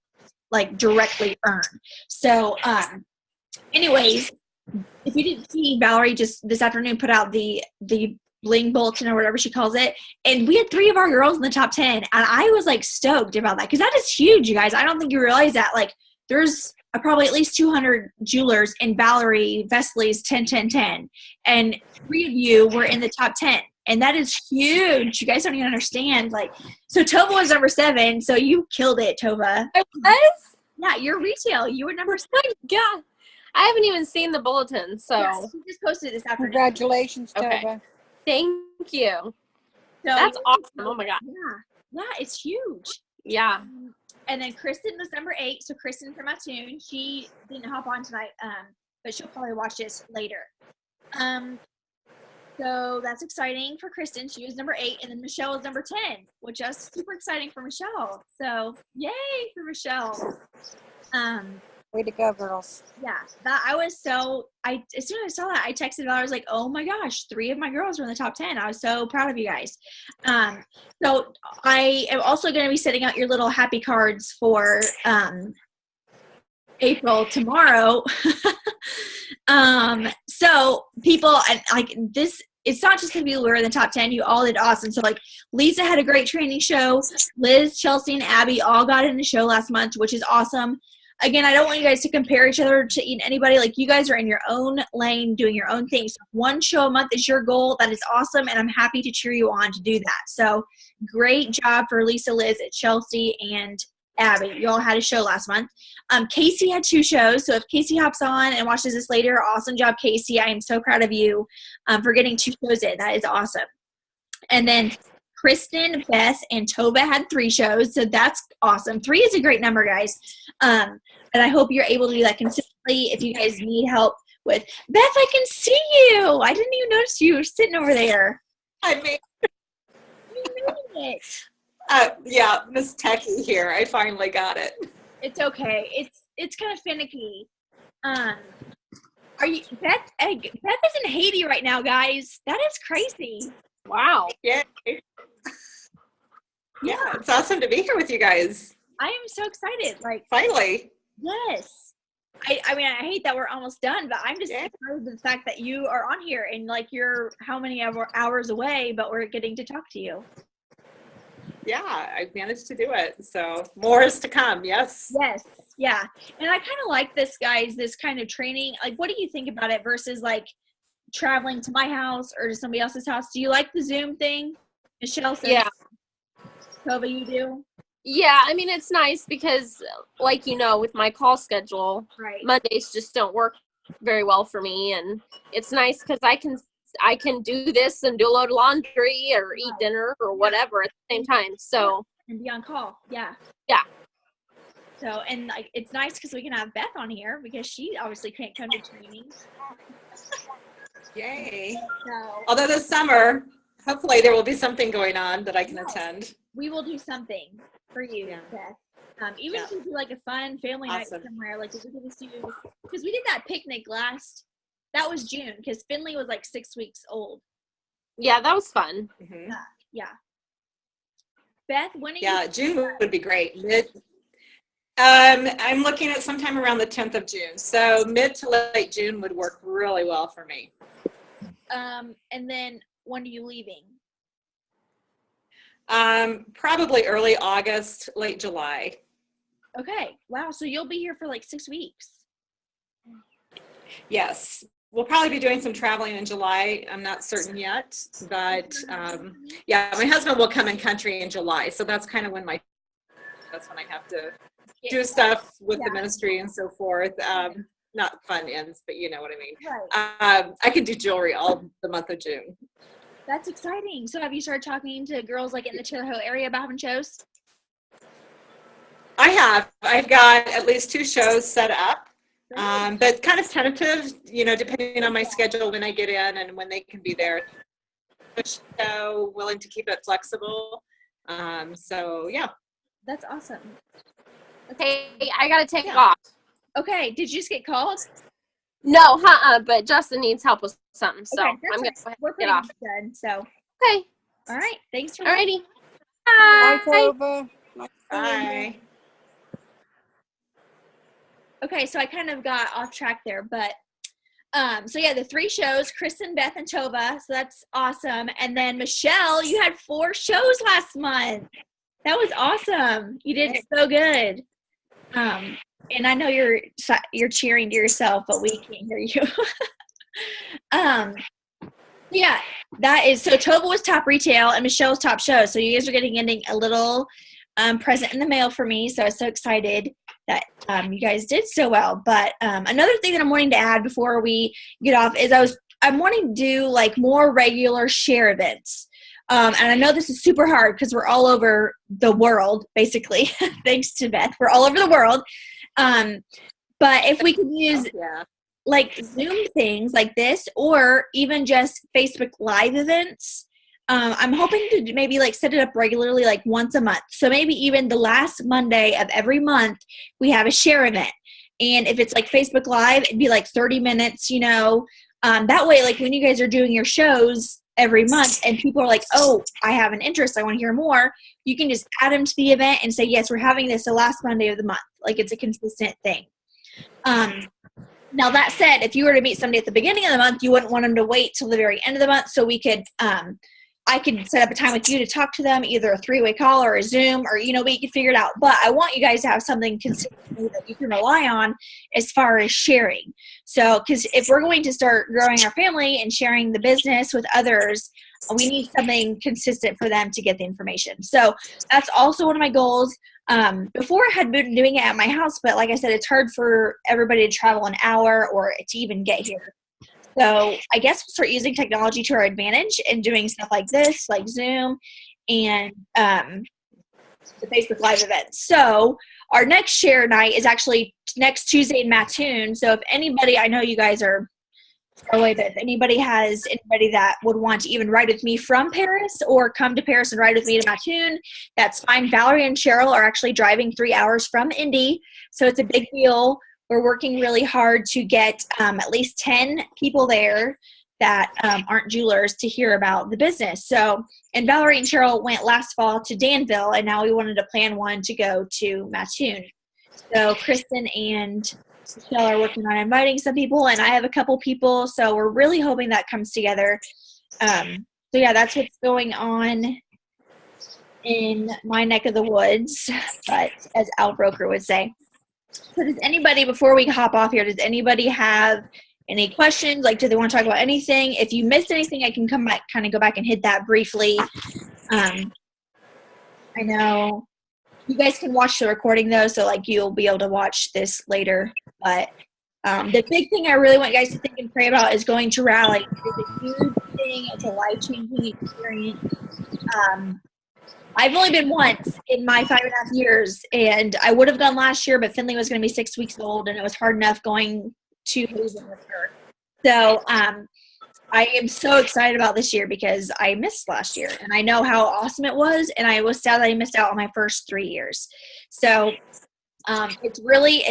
like directly earn. So, anyways, if you didn't see, Valerie just this afternoon put out the bling bulletin or whatever she calls it, and we had 3 of our girls in the top 10, and I was like stoked about that, because that is huge, you guys. I don't think you realize that. Like, there's probably at least 200 jewelers in Valerie Vesley's 10-10-10, and 3 of you were in the top 10, and that is huge. You guys don't even understand. Like, so Tova was number 7, so you killed it, Tova. I was? Yeah, you're retail. You were number 7. Yeah. I haven't even seen the bulletin, so. Yes, she just posted it this afternoon. Congratulations, Okay. Tova. Thank you. So, That's awesome. Oh my God. Yeah, it's huge. Yeah. And then Kristen was number 8. So Kristen from Mattoon, she didn't hop on tonight, but she'll probably watch this later. So that's exciting for Kristen. She was number 8, and then Michelle was number 10, which is super exciting for Michelle. So yay for Michelle. Way to go, girls. Yeah, that I was so, as soon as I saw that, I texted Val. I was like, oh my gosh, 3 of my girls were in the top 10. I was so proud of you guys. So I am also going to be setting out your little happy cards for April tomorrow. So people, and like this, it's not just the people who are in the top 10. You all did awesome. So like Lisa had a great training show. Liz, Chelsea, and Abby all got in the show last month, which is awesome. Again, I don't want you guys to compare each other to anybody. Like, you guys are in your own lane doing your own thing. So 1 show a month is your goal. That is awesome, and I'm happy to cheer you on to do that. So great job for Lisa, Liz, Chelsea, and Abby. You all had a show last month. Casey had 2 shows. So if Casey hops on and watches this later, awesome job, Casey. I am so proud of you for getting 2 shows in. That is awesome. And then Kristen, Beth, and Tova had 3 shows, so that's awesome. 3 is a great number, guys. And I hope you're able to do that consistently. If you guys need help with Beth, I can see you. I didn't even notice you were sitting over there. I mean, You made it. yeah, Miss Techie here. I finally got it. It's okay. It's kind of finicky. Are you Beth? Beth is in Haiti right now, guys. That is crazy. Wow. Yeah. Yeah, it's awesome to be here with you guys. I am so excited. Like, Finally. yes. I mean, I hate that we're almost done, but I'm just Yeah. excited the fact that you are on here, and like, you're how many hours away, but we're getting to talk to you. Yeah, I managed to do it. So more is to come. Yes. Yes. Yeah. And I kind of like this, guys, this kind of training. Like, what do you think about it versus like traveling to my house or to somebody else's house? Do you like the Zoom thing? Michelle says, Yeah. Tova, you do? Yeah, I mean, it's nice because, like, with my call schedule, Right. Mondays just don't work very well for me. And it's nice because I can do this and do a load of laundry or eat dinner or whatever at the same time. So, And be on call. Yeah. Yeah. So, and like, it's nice because we can have Beth on here because she obviously can't come to training. Yay. So Although this summer, hopefully there will be something going on that I can attend. we will do something for you, Yeah. Beth. Even Yeah. if we do like a fun family Awesome. night somewhere, like if we could just do, because we did that picnic that was June because Finley was like 6 weeks old. yeah, that was fun. Mhm. Yeah. Beth, when are Yeah, you? June would be great. I'm looking at sometime around the 10th of June. So mid to late June would work really well for me. And then when are you leaving? Probably early August, late July. Okay. Wow. So you'll be here for like 6 weeks. Yes. We'll probably be doing some traveling in July. I'm not certain yet, but yeah, my husband will come in country in July. So that's kind of when that's when I have to do stuff with the ministry and so forth. Not fun ends, but you know what I mean. Right. I can do jewelry all the month of June. That's exciting. So have you started talking to girls like in the Taylor Hill area about having shows? I have. I've got at least 2 shows set up, but kind of tentative, depending on my schedule when I get in and when they can be there. So willing to keep it flexible. So yeah. That's awesome. Hey, I got to take Yeah. off. Okay. Did you just get called? No, but Justin needs help with something. So Okay, I'm that's going to fine. We're get pretty off. much done. So, Okay. all right. Thanks for Alrighty. Bye, Bye. Tova. Nice seeing you. Bye. Okay, so I kind of got off track there, but so yeah, the 3 shows, Kristen, Beth, and Tova. So that's awesome. And then Michelle, you had 4 shows last month. That was awesome. You did so good. And I know you're cheering to yourself, but we can't hear you. Yeah, that is so. Tova was top retail and Michelle's top show. So you guys are getting a little present in the mail for me. So I was so excited that you guys did so well. But another thing that I'm wanting to add before we get off is I'm wanting to do like more regular share events. And I know this is super hard because we're all over the world, basically. Thanks to Beth, we're all over the world. But if we could use like Zoom things like this, or even just Facebook Live events, I'm hoping to maybe like set it up regularly, like once a month. So maybe even the last Monday of every month, we have a share event. And if it's like Facebook Live, it'd be like 30 minutes, that way, like when you guys are doing your shows every month and people are like, oh, I have an interest, I want to hear more, you can just add them to the event and say, yes, we're having this the last Monday of the month. Like it's a consistent thing. Now that said, if you were to meet somebody at the beginning of the month, you wouldn't want them to wait till the very end of the month. So we could, I could set up a time with you to talk to them, either a 3-way call or a Zoom, or, we could figure it out. But I want you guys to have something consistently that you can rely on as far as sharing. So, because if we're going to start growing our family and sharing the business with others, we need something consistent for them to get the information. So that's also one of my goals. Before I had been doing it at my house, but like I said, it's hard for everybody to travel an hour or to even get here. So I guess we'll start using technology to our advantage and doing stuff like this, like Zoom and the Facebook Live events. So our next share night is actually next Tuesday in Mattoon. So if anybody, I know you guys are far away, but if anybody has anybody that would want to even ride with me from Paris or come to Paris and ride with me to Mattoon, that's fine. Valerie and Cheryl are actually driving 3 hours from Indy. So it's a big deal. We're working really hard to get at least 10 people there that aren't jewelers to hear about the business. So, and Valerie and Cheryl went last fall to Danville, and now we wanted to plan one to go to Mattoon. So Kristen and Michelle are working on inviting some people, and I have a couple people, so we're really hoping that comes together. So yeah, that's what's going on in my neck of the woods, but as Al Roker would say. So does anybody, before we hop off here, does anybody have any questions? Like, do they want to talk about anything? If you missed anything, I can come back, kind of go back and hit that briefly. I know you guys can watch the recording though, so like you'll be able to watch this later. But the big thing I really want you guys to think and pray about is going to rally. It's a huge thing. It's a life-changing experience. I've only been once in my 5.5 years, and I would have gone last year, but Finley was going to be 6 weeks old, and it was hard enough going to Hazen with her. So I am so excited about this year because I missed last year, and I know how awesome it was, and I was sad that I missed out on my first 3 years. So it's really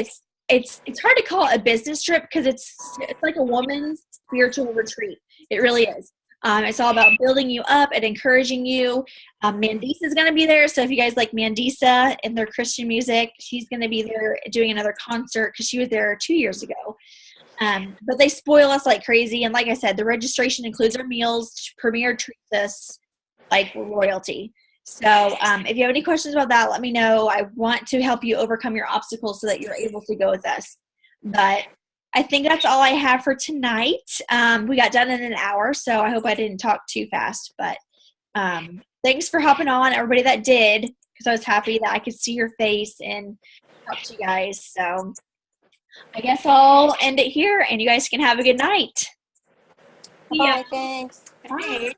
it's hard to call it a business trip because it's like a woman's spiritual retreat. It really is. It's all about building you up and encouraging you. Mandisa is going to be there. So if you guys like Mandisa and their Christian music, she's going to be there doing another concert because she was there 2 years ago. But they spoil us like crazy. And like I said, the registration includes our meals. Premier treats us like royalty. So if you have any questions about that, let me know. I want to help you overcome your obstacles so that you're able to go with us. But I think that's all I have for tonight. We got done in an hour, so I hope I didn't talk too fast. But thanks for hopping on, everybody that did, because I was happy that I could see your face and talk to you guys. So I guess I'll end it here, and you guys can have a good night. See ya. Bye, thanks. Bye.